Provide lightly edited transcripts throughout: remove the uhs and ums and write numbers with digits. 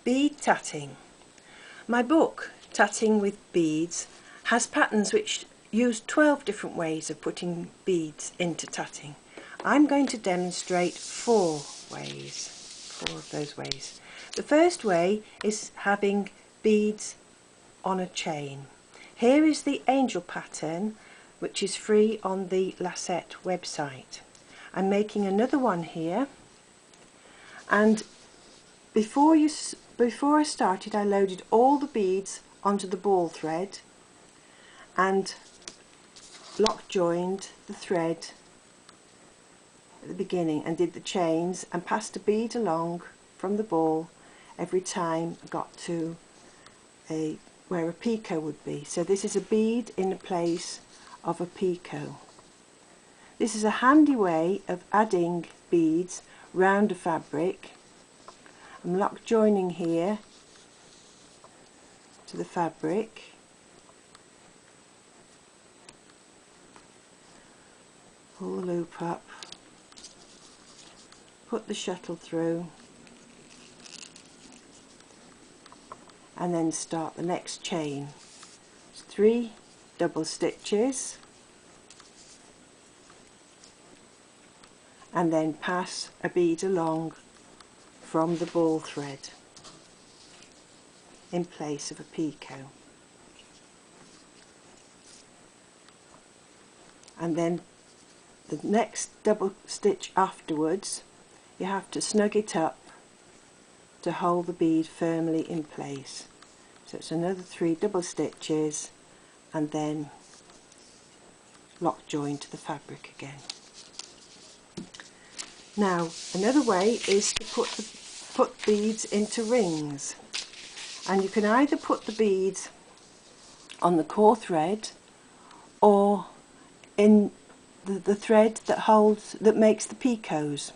Bead Tatting. My book, Tatting with Beads, has patterns which use 12 different ways of putting beads into tatting. I'm going to demonstrate four of those ways. The first way is having beads on a chain. Here is the angel pattern, which is free on the Lassette website. I'm making another one here, and before I started, I loaded all the beads onto the ball thread and lock joined the thread at the beginning and did the chains and passed a bead along from the ball every time I got to where a picot would be. So this is a bead in the place of a picot. This is a handy way of adding beads round a fabric. I'm lock joining here to the fabric, pull the loop up, put the shuttle through, and then start the next chain. It's 3 double stitches, and then pass a bead along from the ball thread in place of a picot. And then the next double stitch afterwards, you have to snug it up to hold the bead firmly in place. So it's another 3 double stitches and then lock join to the fabric again. Now another way is to put beads into rings, and you can either put the beads on the core thread or in the thread that makes the picots,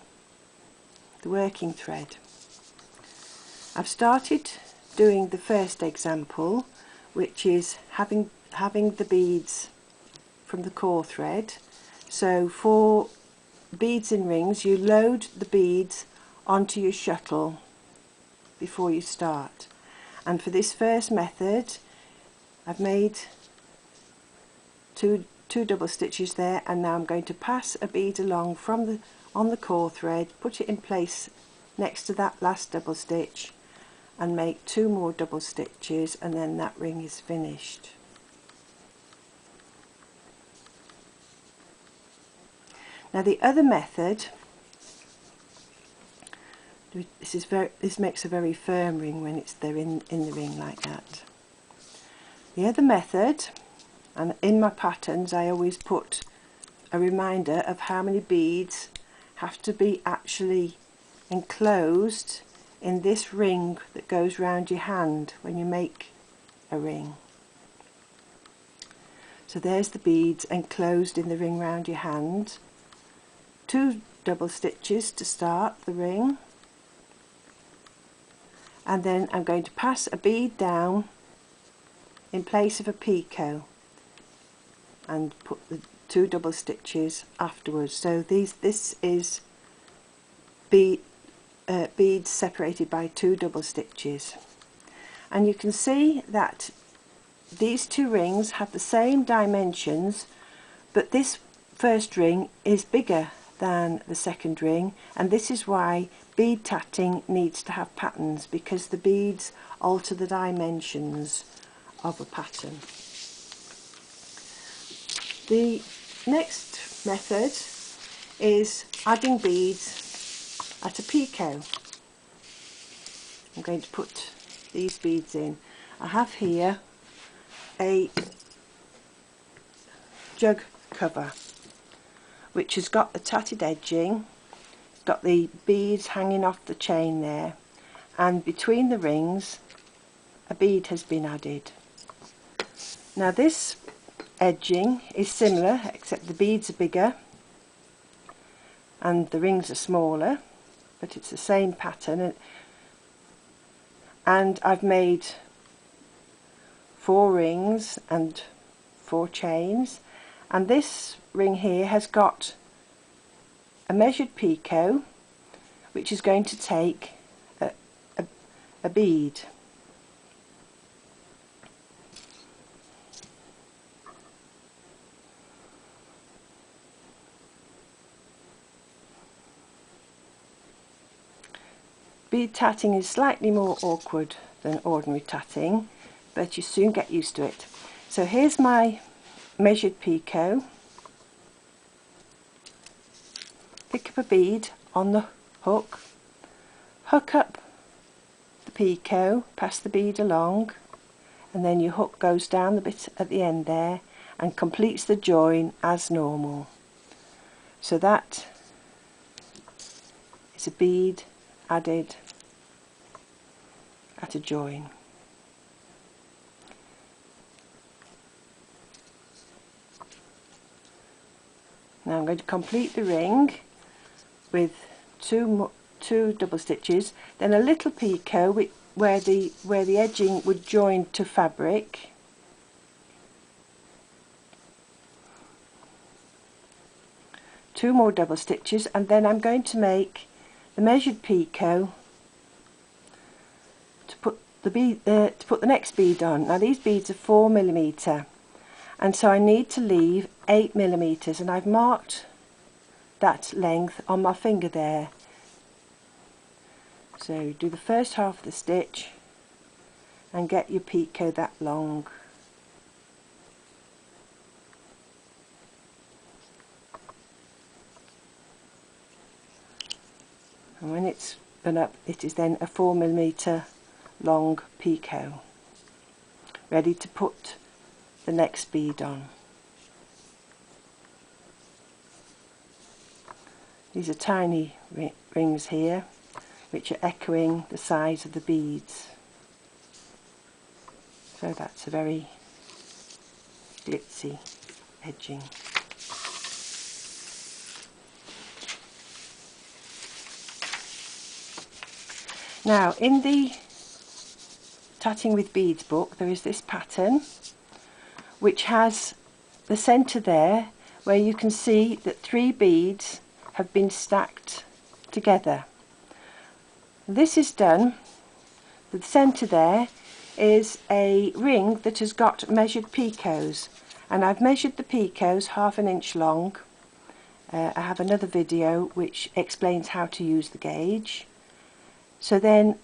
the working thread. I've started doing the first example, which is having the beads from the core thread. So for beads in rings, you load the beads onto your shuttle before you start. And for this first method, I've made two double stitches there, and now I'm going to pass a bead along on the core thread, put it in place next to that last double stitch, and make 2 more double stitches, and then that ring is finished. Now the other method, this makes a very firm ring when they're in the ring like that. The other method, and in my patterns I always put a reminder of how many beads have to be actually enclosed in this ring that goes round your hand when you make a ring. So there's the beads enclosed in the ring round your hand. 2 double stitches to start the ring, and then I'm going to pass a bead down in place of a picot and put the 2 double stitches afterwards. So this is beads separated by 2 double stitches, and you can see that these 2 rings have the same dimensions, but this first ring is bigger than the second ring, and this is why bead tatting needs to have patterns, because the beads alter the dimensions of a pattern. The next method is adding beads at a picot. I'm going to put these beads in. I have here a jug cover which has got the tatted edging, it's got the beads hanging off the chain there, and between the rings a bead has been added. Now this edging is similar, except the beads are bigger and the rings are smaller, but it's the same pattern, and I've made 4 rings and 4 chains, and this ring here has got a measured picot which is going to take a bead. Bead tatting is slightly more awkward than ordinary tatting, but you soon get used to it. So here's my measured picot. Pick up a bead on the hook, hook up the picot, pass the bead along, and then your hook goes down the bit at the end there and completes the join as normal. So that is a bead added at a join. Now I'm going to complete the ring with two double stitches, then a little picot where the edging would join to fabric, two more double stitches, and then I'm going to make the measured picot to put the next bead on. Now these beads are 4mm, and so I need to leave 8mm, and I've marked that length on my finger there. So do the first half of the stitch and get your picot that long. And when it's done up, it is then a 4mm long picot, ready to put the next bead on. These are tiny rings here, which are echoing the size of the beads. So that's a very glitzy edging. Now in the Tatting with Beads book there is this pattern which has the centre there where you can see that 3 beads have been stacked together. This is done, the centre there is a ring that has got measured picots, and I've measured the picots 1/2 inch long. I have another video which explains how to use the gauge. So then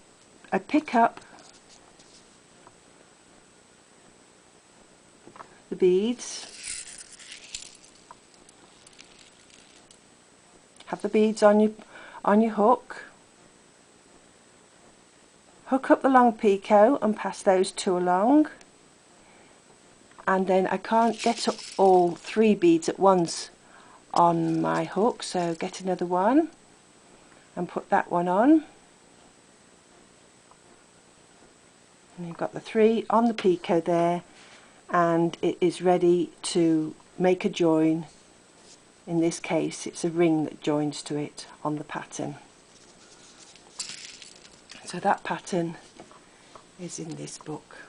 I pick up the beads, have the beads on your hook, hook up the long picot and pass those 2 along, and then I can't get all 3 beads at once on my hook, so get another one and put that one on, and you've got the 3 on the picot there, and it is ready to make a join. In this case it's a ring that joins to it on the pattern. So that pattern is in this book.